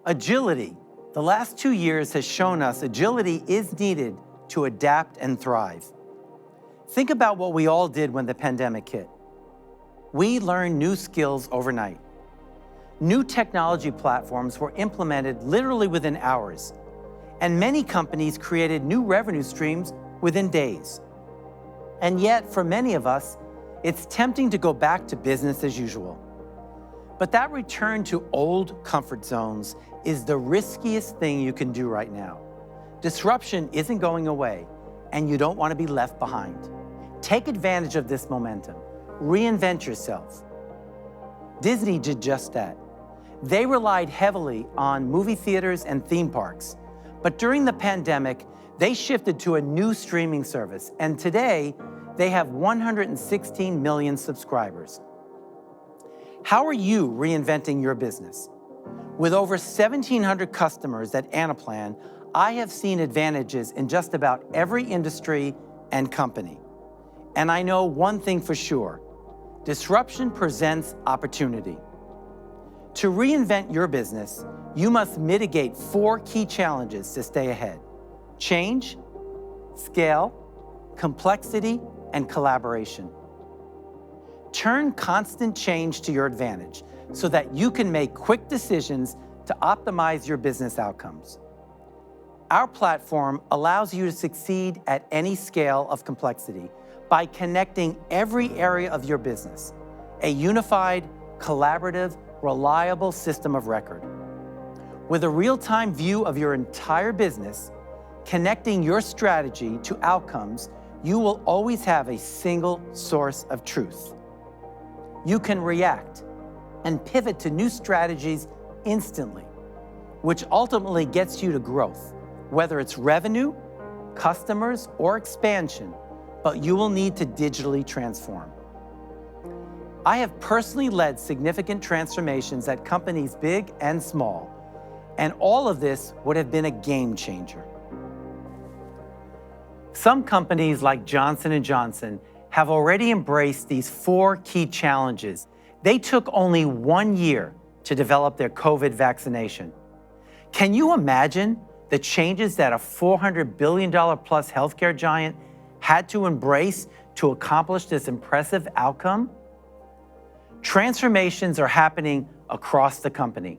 Agility. The last 2 years has shown us agility is needed to adapt and thrive. Think about what we all did when the pandemic hit. We learned new skills overnight. New technology platforms were implemented literally within hours, and many companies created new revenue streams within days. And yet, for many of us, it's tempting to go back to business as usual. But that return to old comfort zones is the riskiest thing you can do right now. Disruption isn't going away, and you don't want to be left behind. Take advantage of this momentum. Reinvent yourself. Disney did just that. They relied heavily on movie theaters and theme parks, but during the pandemic, they shifted to a new streaming service, and today, they have 116 million subscribers. How are you reinventing your business? With over 1,700 customers at Anaplan, I have seen advantages in just about every industry and company. And I know one thing for sure: disruption presents opportunity. To reinvent your business, you must mitigate 4 key challenges to stay ahead: change, scale, complexity, and collaboration. Turn constant change to your advantage so that you can make quick decisions to optimize your business outcomes. Our platform allows you to succeed at any scale of complexity by connecting every area of your business, a unified, collaborative, reliable system of record. With a real-time view of your entire business, connecting your strategy to outcomes, you will always have a single source of truth. You can react and pivot to new strategies instantly, which ultimately gets you to growth, whether it's revenue, customers, or expansion, but you will need to digitally transform. I have personally led significant transformations at companies big and small, and all of this would have been a game changer. Some companies like Johnson & Johnson have already embraced these 4 key challenges. They took only 1 year to develop their COVID vaccination. Can you imagine the changes that a $400 billion plus healthcare giant had to embrace to accomplish this impressive outcome? Transformations are happening across the company.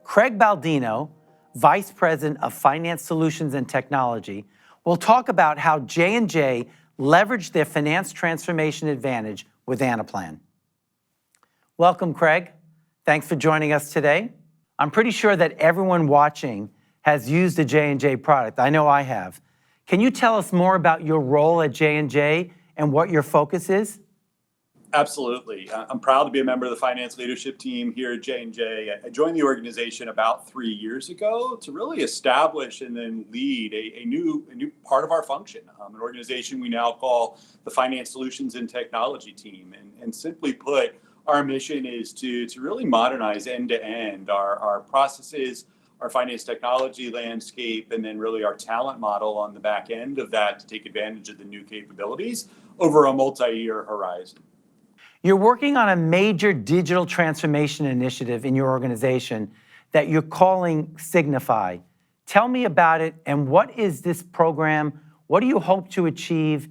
Craig Baldino, Vice President of Finance Solutions and Technology, will talk about how J&J leveraged their finance transformation advantage with Anaplan. Welcome, Craig. Thanks for joining us today. I'm pretty sure that everyone watching has used a J&J product. I know I have. Can you tell us more about your role at J&J and what your focus is? Absolutely. I'm proud to be a member of the finance leadership team here at J&J. I joined the organization about 3 years ago to really establish and then lead a new part of our function, an organization we now call the Finance Solutions and Technology team. And simply put, our mission is to really modernize end-to-end our processes, our finance technology landscape, and then really our talent model on the back end of that to take advantage of the new capabilities over a multi-year horizon. You're working on a major digital transformation initiative in your organization that you're calling Signify. Tell me about it, and what is this program? What do you hope to achieve?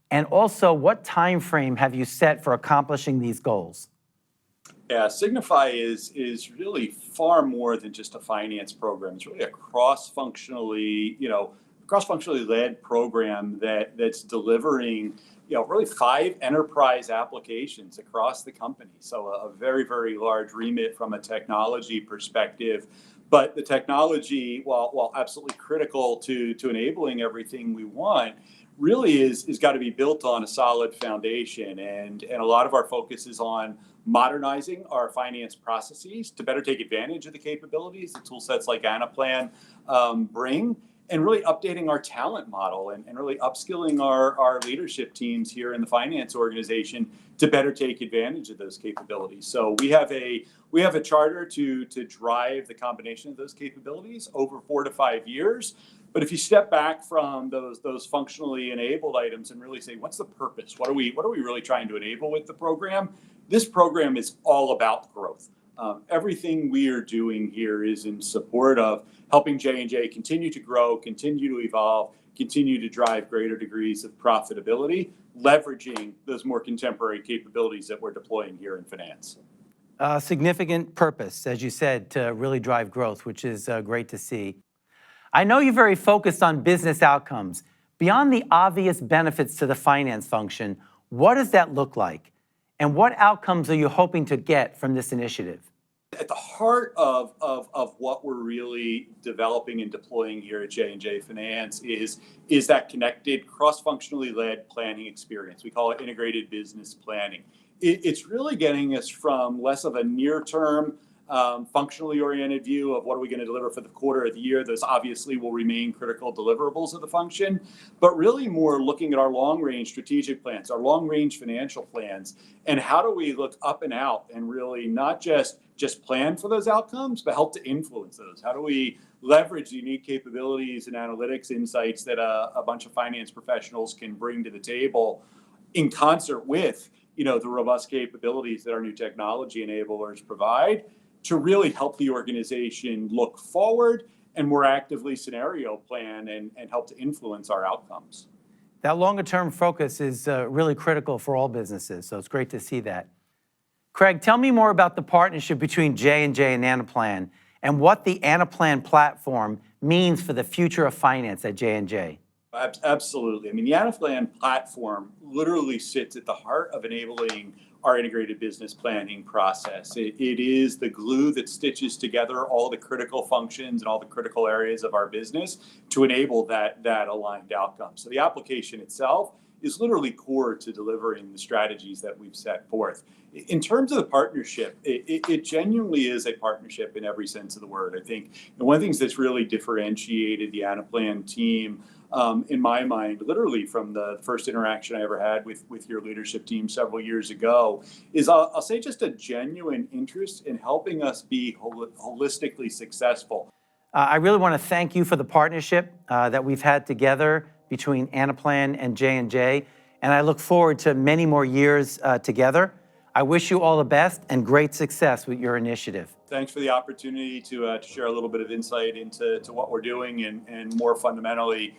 And also, what time frame have you set for accomplishing these goals? Yeah, Signify is really far more than just a finance program. It's really a cross-functionally led program that's delivering really 5 enterprise applications across the company. So a very, very large remit from a technology perspective. But the technology, while absolutely critical to enabling everything we want, really is got to be built on a solid foundation. And a lot of our focus is on modernizing our finance processes to better take advantage of the capabilities that tool sets like Anaplan bring, and really updating our talent model and really upskilling our leadership teams here in the finance organization to better take advantage of those capabilities. So we have a charter to drive the combination of those capabilities over 4 to 5 years. But if you step back from those functionally enabled items and really say, what's the purpose? What are we really trying to enable with the program? This program is all about growth. Everything we are doing here is in support of helping J&J continue to grow, continue to evolve, continue to drive greater degrees of profitability, leveraging those more contemporary capabilities that we're deploying here in finance. Significant purpose, as you said, to really drive growth, which is great to see. I know you're very focused on business outcomes. Beyond the obvious benefits to the finance function, what does that look like? And what outcomes are you hoping to get from this initiative? At the heart of what we're really developing and deploying here at J&J Finance is that connected, cross-functionally led planning experience. We call it integrated business planning. It's really getting us from less of a near-term, functionally oriented view of what are we going to deliver for the quarter of the year. Those obviously will remain critical deliverables of the function, but really more looking at our long-range strategic plans, our long-range financial plans, and how do we look up and out and really not just plan for those outcomes, but help to influence those. How do we leverage the unique capabilities and analytics insights that a bunch of finance professionals can bring to the table in concert with, the robust capabilities that our new technology enablers provide to really help the organization look forward and more actively scenario plan and help to influence our outcomes. That longer-term focus is really critical for all businesses, so it's great to see that. Craig, tell me more about the partnership between J&J and Anaplan and what the Anaplan platform means for the future of finance at J&J. Absolutely. I mean, the Anaplan platform literally sits at the heart of enabling our integrated business planning process. It is the glue that stitches together all the critical functions and all the critical areas of our business to enable that aligned outcome. So the application itself is literally core to delivering the strategies that we've set forth. In terms of the partnership, it genuinely is a partnership in every sense of the word. I think one of the things that's really differentiated the Anaplan team, in my mind, literally from the first interaction I ever had with your leadership team several years ago, is I'll say just a genuine interest in helping us be holistically successful. I really want to thank you for the partnership that we've had together between Anaplan and J&J, and I look forward to many more years together. I wish you all the best and great success with your initiative. Thanks for the opportunity to share a little bit of insight into what we're doing, and more fundamentally,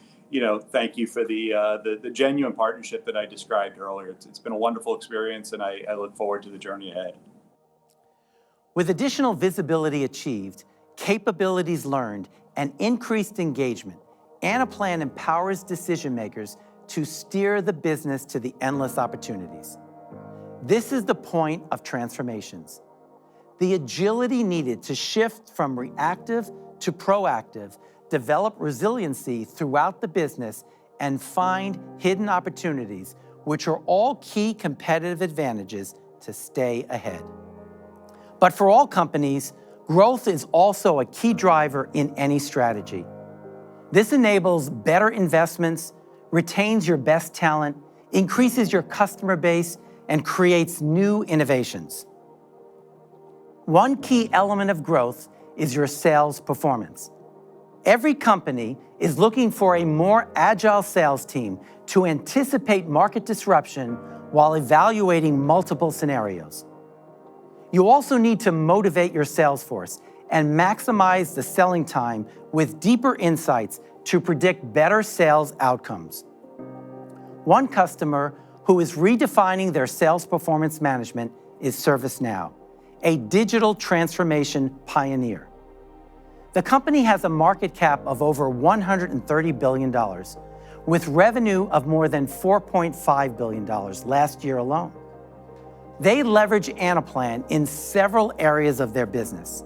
thank you for the genuine partnership that I described earlier. It's been a wonderful experience, and I look forward to the journey ahead. With additional visibility achieved, capabilities learned, and increased engagement, Anaplan empowers decision makers to steer the business to the endless opportunities. This is the point of transformations. The agility needed to shift from reactive to proactive, develop resiliency throughout the business, and find hidden opportunities, which are all key competitive advantages to stay ahead. But for all companies, growth is also a key driver in any strategy. This enables better investments, retains your best talent, increases your customer base, and creates new innovations. One key element of growth is your sales performance. Every company is looking for a more agile sales team to anticipate market disruption while evaluating multiple scenarios. You also need to motivate your sales force and maximize the selling time with deeper insights to predict better sales outcomes. One customer who is redefining their sales performance management is ServiceNow, a digital transformation pioneer. The company has a market cap of over $130 billion, with revenue of more than $4.5 billion last year alone. They leverage Anaplan in several areas of their business.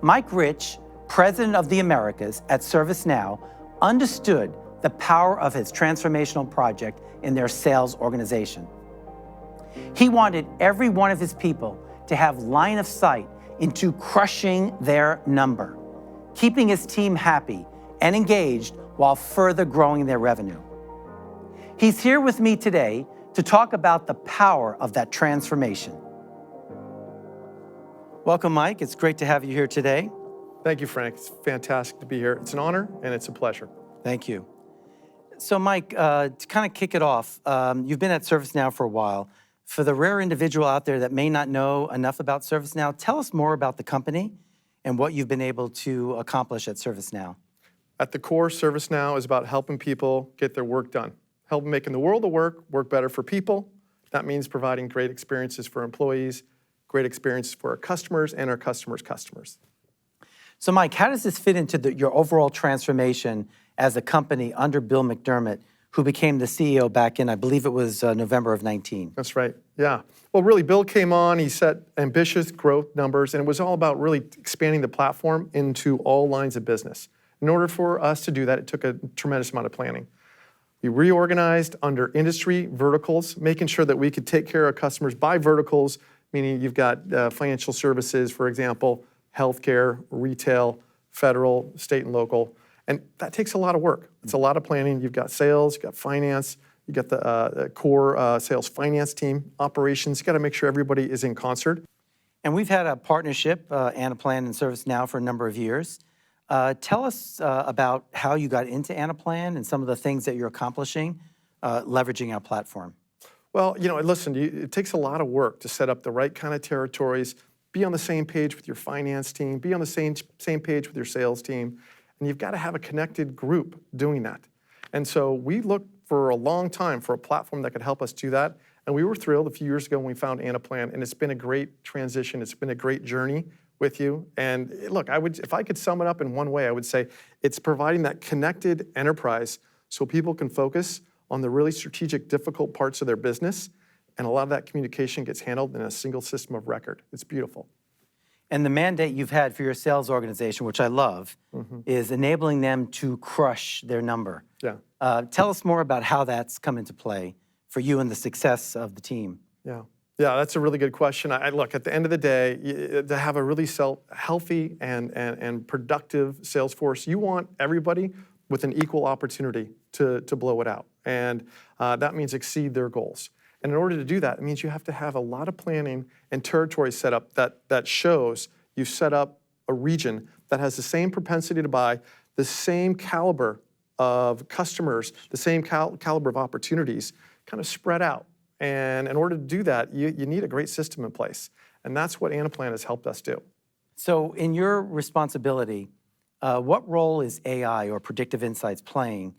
Mike Rich, president of the Americas at ServiceNow, understood the power of his transformational project in their sales organization. He wanted every one of his people to have line of sight into crushing their number, keeping his team happy and engaged while further growing their revenue. He's here with me today to talk about the power of that transformation. Welcome, Mike. It's great to have you here today. Thank you, Frank. It's fantastic to be here. It's an honor and it's a pleasure. Thank you. So Mike, to kind of kick it off, you've been at ServiceNow for a while. For the rare individual out there that may not know enough about ServiceNow, tell us more about the company and what you've been able to accomplish at ServiceNow. At the core, ServiceNow is about helping people get their work done, helping making the world of work better for people. That means providing great experiences for employees, great experiences for our customers and our customers' customers. So Mike, how does this fit into your overall transformation as a company under Bill McDermott, who became the CEO back in, I believe it was November of 19? That's right, yeah. Well, really, Bill came on, he set ambitious growth numbers, and it was all about really expanding the platform into all lines of business. In order for us to do that, it took a tremendous amount of planning. We reorganized under industry verticals, making sure that we could take care of customers by verticals, meaning you've got financial services, for example, healthcare, retail, federal, state and local. And that takes a lot of work. It's a lot of planning. You've got sales, you've got finance, you've got the core sales finance team, operations. You've got to make sure everybody is in concert. And we've had a partnership, Anaplan and ServiceNow, for a number of years. Tell us about how you got into Anaplan and some of the things that you're accomplishing leveraging our platform. Well, listen, it takes a lot of work to set up the right kind of territories, be on the same page with your finance team, be on the same page with your sales team, and you've got to have a connected group doing that. And so we looked for a long time for a platform that could help us do that, and we were thrilled a few years ago when we found Anaplan, and it's been a great transition. It's been a great journey with you. And look, if I could sum it up in one way, I would say it's providing that connected enterprise so people can focus on the really strategic, difficult parts of their business, and a lot of that communication gets handled in a single system of record. It's beautiful. And the mandate you've had for your sales organization, which I love, is enabling them to crush their number. Yeah. Tell us more about how that's come into play for you and the success of the team. Yeah, that's a really good question. Look, at the end of the day, to have a really healthy and productive sales force, you want everybody with an equal opportunity to blow it out. And that means exceed their goals. And in order to do that, it means you have to have a lot of planning and territory set up that shows you set up a region that has the same propensity to buy, the same caliber of customers, the same caliber of opportunities, kind of spread out. And in order to do that, you need a great system in place. And that's what Anaplan has helped us do. So in your responsibility, what role is AI or predictive insights playing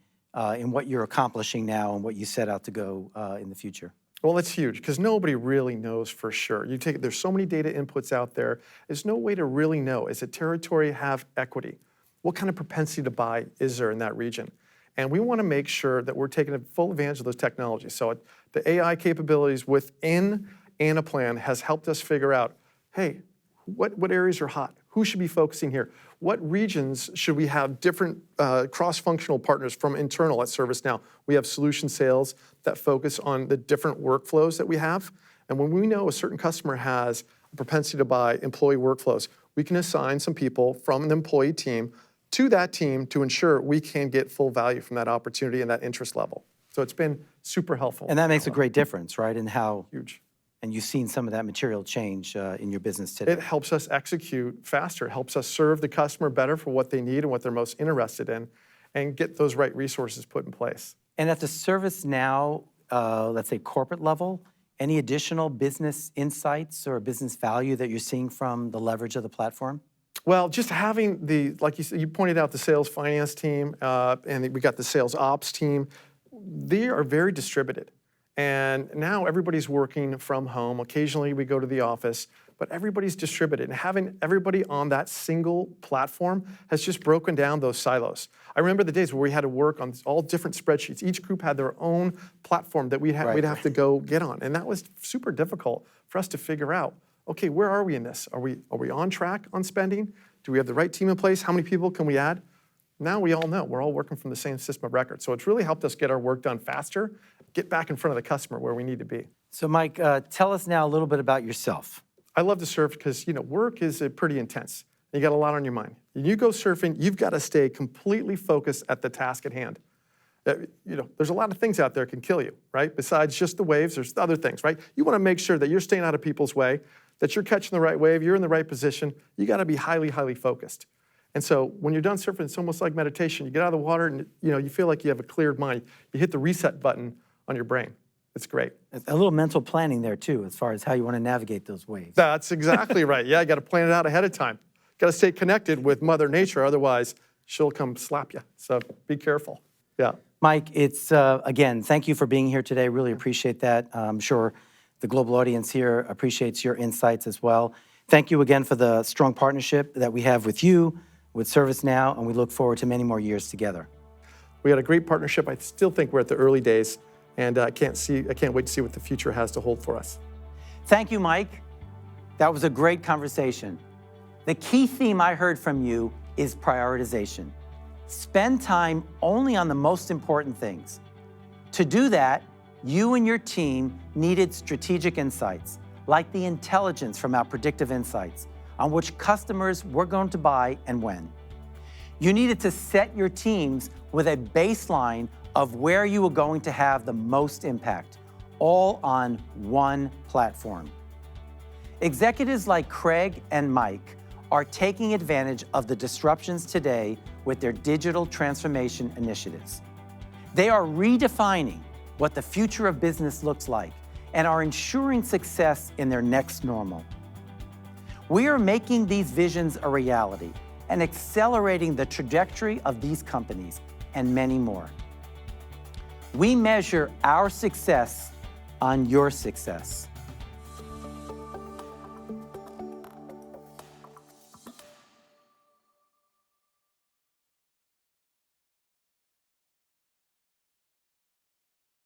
in what you're accomplishing now and what you set out to go in the future? Well, it's huge because nobody really knows for sure. There's so many data inputs out there. There's no way to really know, does a territory have equity? What kind of propensity to buy is there in that region? And we want to make sure that we're taking full advantage of those technologies. So the AI capabilities within Anaplan has helped us figure out, hey, what areas are hot? Who should be focusing here? What regions should we have different cross-functional partners from internal at ServiceNow? We have solution sales that focus on the different workflows that we have. And when we know a certain customer has a propensity to buy employee workflows, we can assign some people from an employee team to that team to ensure we can get full value from that opportunity and that interest level. So it's been super helpful. And that makes a great difference, right? In how huge. And you've seen some of that material change in your business today. It helps us execute faster. It helps us serve the customer better for what they need and what they're most interested in and get those right resources put in place. And at the ServiceNow, let's say corporate level, any additional business insights or business value that you're seeing from the leverage of the platform? Well, just having like you said, you pointed out the sales finance team, and we got the sales ops team. They are very distributed. And now everybody's working from home. Occasionally we go to the office, but everybody's distributed. And having everybody on that single platform has just broken down those silos. I remember the days where we had to work on all different spreadsheets. Each group had their own platform that we'd have to go get on. And that was super difficult for us to figure out, okay, where are we in this? Are we on track on spending? Do we have the right team in place? How many people can we add? Now we all know. We're all working from the same system of record. So it's really helped us get our work done faster, get back in front of the customer where we need to be. So Mike, tell us now a little bit about yourself. I love to surf because, work is pretty intense. You got a lot on your mind. When you go surfing, you've got to stay completely focused at the task at hand. There's a lot of things out there that can kill you, right? Besides just the waves, there's other things, right? You want to make sure that you're staying out of people's way, that you're catching the right wave, you're in the right position. You got to be highly, highly focused. And so when you're done surfing, it's almost like meditation. You get out of the water and you feel like you have a cleared mind. You hit the reset button on your brain. It's great. A little mental planning there too, as far as how you want to navigate those waves. That's exactly right. Yeah, you got to plan it out ahead of time. Got to stay connected with Mother Nature, otherwise she'll come slap you. So be careful. Yeah. Mike, it's, again, thank you for being here today. Really appreciate that. I'm sure the global audience here appreciates your insights as well. Thank you again for the strong partnership that we have with you, with ServiceNow, and we look forward to many more years together. We had a great partnership. I still think we're at the early days, and I can't wait to see what the future has to hold for us. Thank you, Mike. That was a great conversation. The key theme I heard from you is prioritization. Spend time only on the most important things. To do that, you and your team needed strategic insights, like the intelligence from our predictive insights on which customers were going to buy and when. You needed to set your teams with a baseline of where you were going to have the most impact, all on one platform. Executives like Craig and Mike are taking advantage of the disruptions today with their digital transformation initiatives. They are redefining what the future of business looks like and are ensuring success in their next normal. We are making these visions a reality and accelerating the trajectory of these companies and many more. We measure our success on your success.